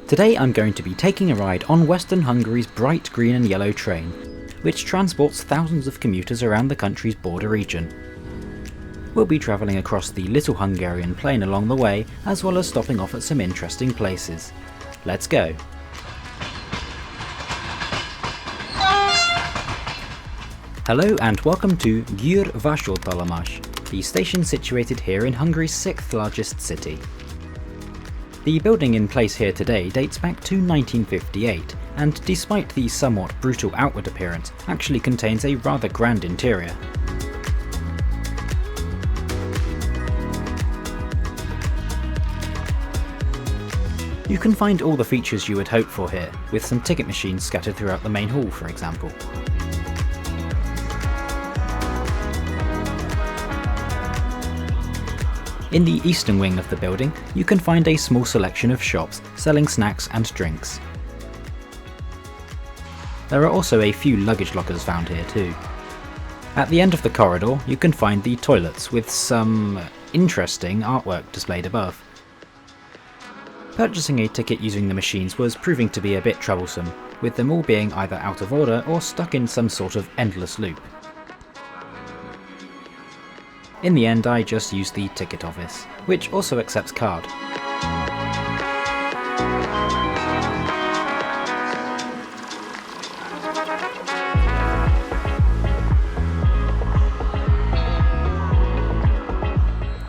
Today I'm going to be taking a ride on Western Hungary's bright green and yellow train, which transports thousands of commuters around the country's border region. We'll be travelling across the Little Hungarian plain along the way, as well as stopping off at some interesting places. Let's go! Hello and welcome to Győr-Sopron-Ebenfurti, the station situated here in Hungary's 6th largest city. The building in place here today dates back to 1958, and despite the somewhat brutal outward appearance, actually contains a rather grand interior. You can find all the features you would hope for here, with some ticket machines scattered throughout the main hall, for example. In the eastern wing of the building, you can find a small selection of shops selling snacks and drinks. There are also a few luggage lockers found here too. At the end of the corridor, you can find the toilets with some interesting artwork displayed above. Purchasing a ticket using the machines was proving to be a bit troublesome, with them all being either out of order or stuck in some sort of endless loop. In the end, I just used the ticket office, which also accepts card.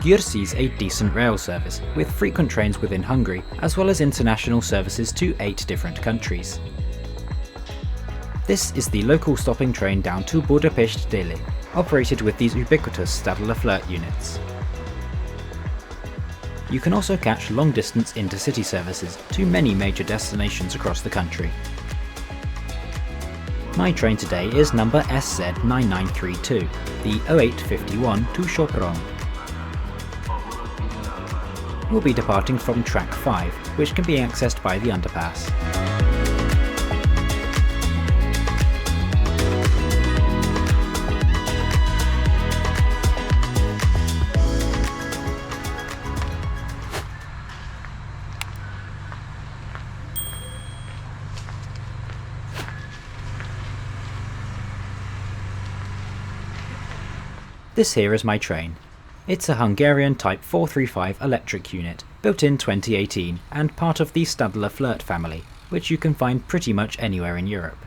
Győr sees a decent rail service, with frequent trains within Hungary, as well as international services to 8 different countries. This is the local stopping train down to Budapest Déli, operated with these ubiquitous Stadler Flirt units. You can also catch long-distance intercity services to many major destinations across the country. My train today is number SZ9932, the 0851 to Sopron. We'll be departing from track 5, which can be accessed by the underpass. This here is my train. It's a Hungarian Type 435 electric unit, built in 2018 and part of the Stadler Flirt family, which you can find pretty much anywhere in Europe.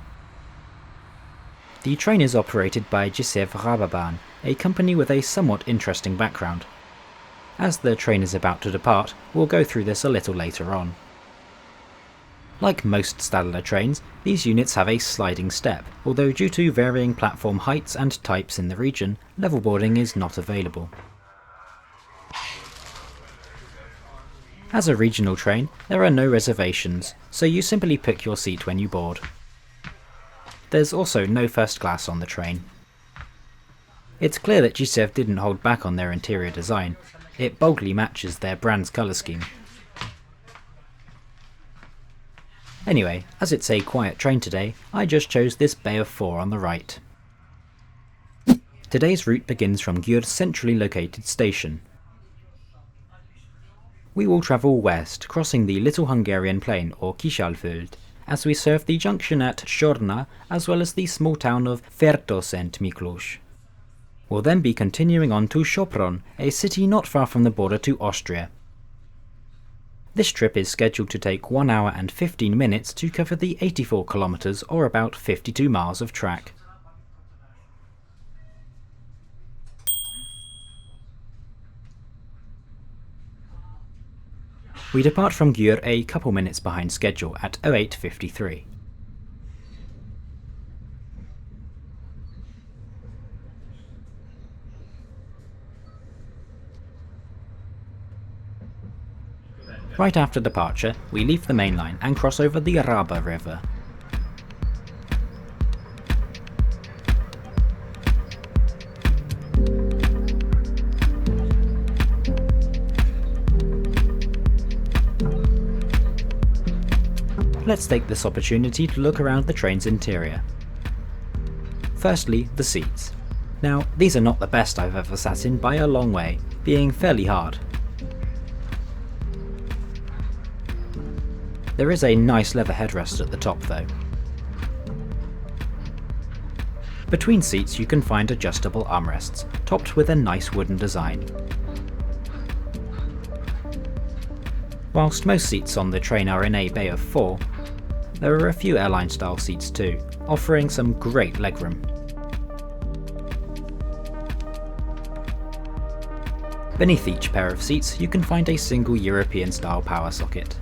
The train is operated by GySEV Raaberbahn, a company with a somewhat interesting background. As the train is about to depart, we'll go through this a little later on. Like most Stadler trains, these units have a sliding step, although due to varying platform heights and types in the region, level boarding is not available. As a regional train, there are no reservations, so you simply pick your seat when you board. There's also no first class on the train. It's clear that GySEV didn't hold back on their interior design. It boldly matches their brand's colour scheme. Anyway, as it's a quiet train today, I just chose this bay of 4 on the right. Today's route begins from Győr's centrally located station. We will travel west, crossing the Little Hungarian Plain or Kisalföld, as we serve the junction at Sorna as well as the small town of Fertőszent Miklós. We'll then be continuing on to Sopron, a city not far from the border to Austria. This trip is scheduled to take 1 hour and 15 minutes to cover the 84 kilometres or about 52 miles of track. We depart from Győr a couple minutes behind schedule at 08:53. Right after departure, we leave the main line and cross over the Raab River. Let's take this opportunity to look around the train's interior. Firstly, the seats. Now, these are not the best I've ever sat in by a long way, being fairly hard. There is a nice leather headrest at the top though. Between seats you can find adjustable armrests, topped with a nice wooden design. Whilst most seats on the train are in a bay of 4, there are a few airline style seats too, offering some great legroom. Beneath each pair of seats you can find a single European style power socket.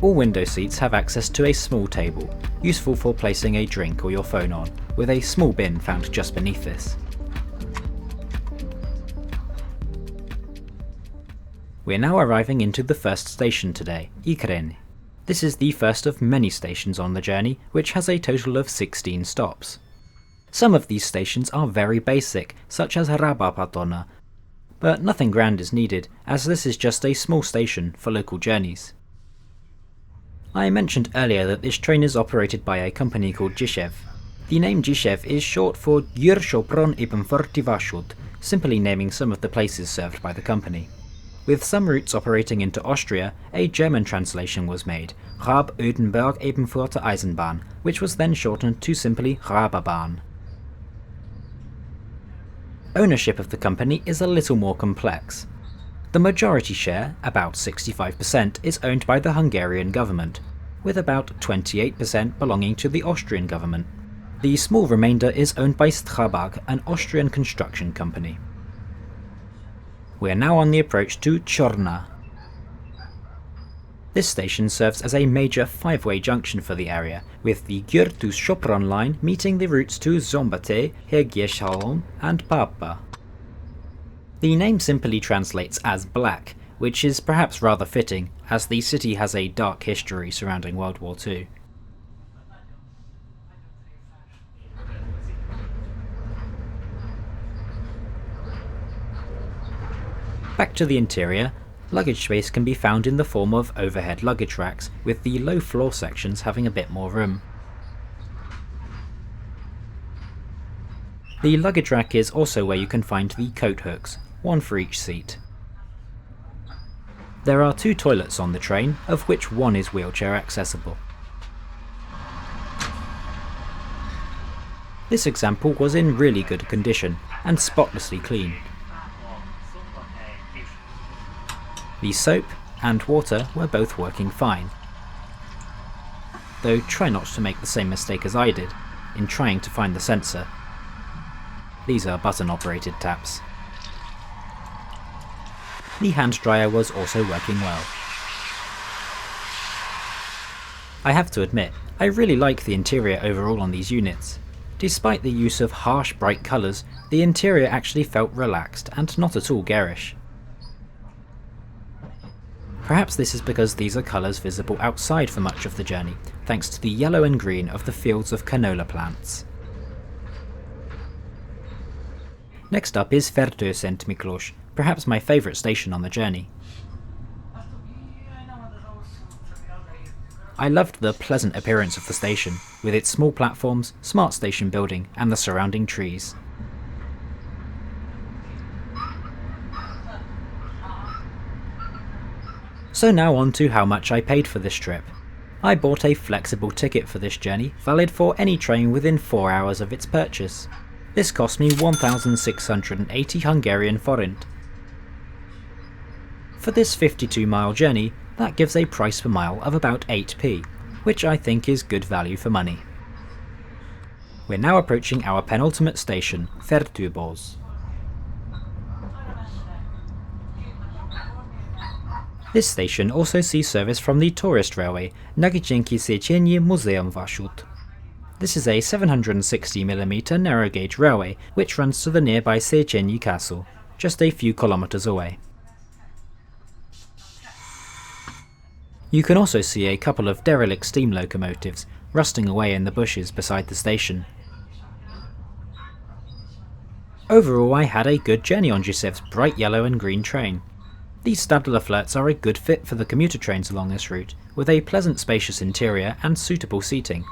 All window seats have access to a small table, useful for placing a drink or your phone on, with a small bin found just beneath this. We are now arriving into the first station today, Ikren. This is the first of many stations on the journey, which has a total of 16 stops. Some of these stations are very basic, such as Raaberbahn, but nothing grand is needed, as this is just a small station for local journeys. I mentioned earlier that this train is operated by a company called GySEV. The name GySEV is short for Győr-Sopron-Ebenfurti, simply naming some of the places served by the company. With some routes operating into Austria, a German translation was made, Raab-Oedenburg-Ebenfurther Eisenbahn, which was then shortened to simply Raaberbahn. Ownership of the company is a little more complex. The majority share, about 65%, is owned by the Hungarian government, with about 28% belonging to the Austrian government. The small remainder is owned by Stadler, an Austrian construction company. We are now on the approach to Czarna. This station serves as a major 5-way junction for the area, with the Győr-Sopron line meeting the routes to Szombathely, Győr-Sopron and Papa. The name simply translates as black, which is perhaps rather fitting, as the city has a dark history surrounding World War II. Back to the interior, luggage space can be found in the form of overhead luggage racks, with the low floor sections having a bit more room. The luggage rack is also where you can find the coat hooks, one for each seat. There are 2 toilets on the train, of which one is wheelchair accessible. This example was in really good condition, and spotlessly clean. The soap and water were both working fine, though try not to make the same mistake as I did, in trying to find the sensor. These are button operated taps. The hand dryer was also working well. I have to admit, I really like the interior overall on these units. Despite the use of harsh bright colours, the interior actually felt relaxed and not at all garish. Perhaps this is because these are colours visible outside for much of the journey, thanks to the yellow and green of the fields of canola plants. Next up is Flirt, perhaps my favourite station on the journey. I loved the pleasant appearance of the station, with its small platforms, smart station building and the surrounding trees. So now on to how much I paid for this trip. I bought a flexible ticket for this journey, valid for any train within 4 hours of its purchase. This cost me 1,680 Hungarian forint. For this 52-mile journey, that gives a price per mile of about 8p, which I think is good value for money. We're now approaching our penultimate station, Flirt. This station also sees service from the tourist railway Nagydzięki Széchenyi Muzeum Vasút. This is a 760mm narrow gauge railway which runs to the nearby Széchenyi Castle, just a few kilometres away. You can also see a couple of derelict steam locomotives rusting away in the bushes beside the station. Overall, I had a good journey on GySEV's bright yellow and green train. These Stadler Flirts are a good fit for the commuter trains along this route, with a pleasant spacious interior and suitable seating.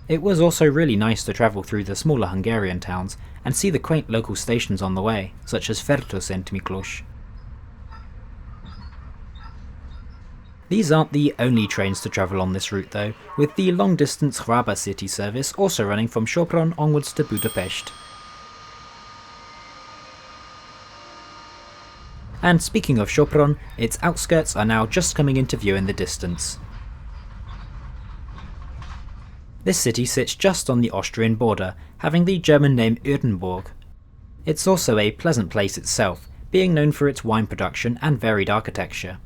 It was also really nice to travel through the smaller Hungarian towns and see the quaint local stations on the way, such as Fertos and Miklós. These aren't the only trains to travel on this route though, with the long-distance Raaberbahn city service also running from Sopron onwards to Budapest. And speaking of Sopron, its outskirts are now just coming into view in the distance. This city sits just on the Austrian border, having the German name Oedenburg. It's also a pleasant place itself, being known for its wine production and varied architecture.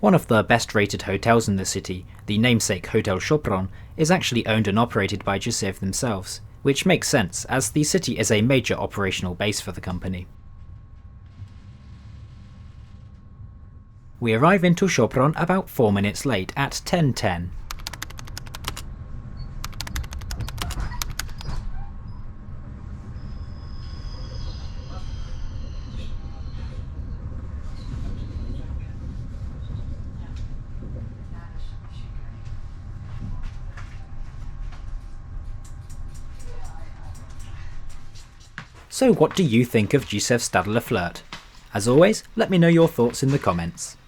One of the best rated hotels in the city, the namesake Hotel Sopron, is actually owned and operated by GySEV themselves, which makes sense as the city is a major operational base for the company. We arrive into Sopron about 4 minutes late at 10:10. So what do you think of GySEV Stadler Flirt? As always, let me know your thoughts in the comments.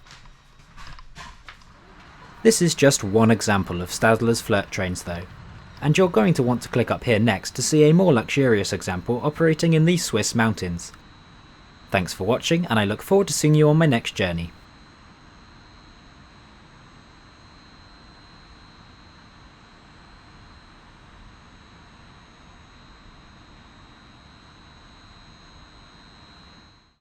This is just one example of Stadler's Flirt trains though, and you're going to want to click up here next to see a more luxurious example operating in the Swiss mountains. Thanks for watching, and I look forward to seeing you on my next journey.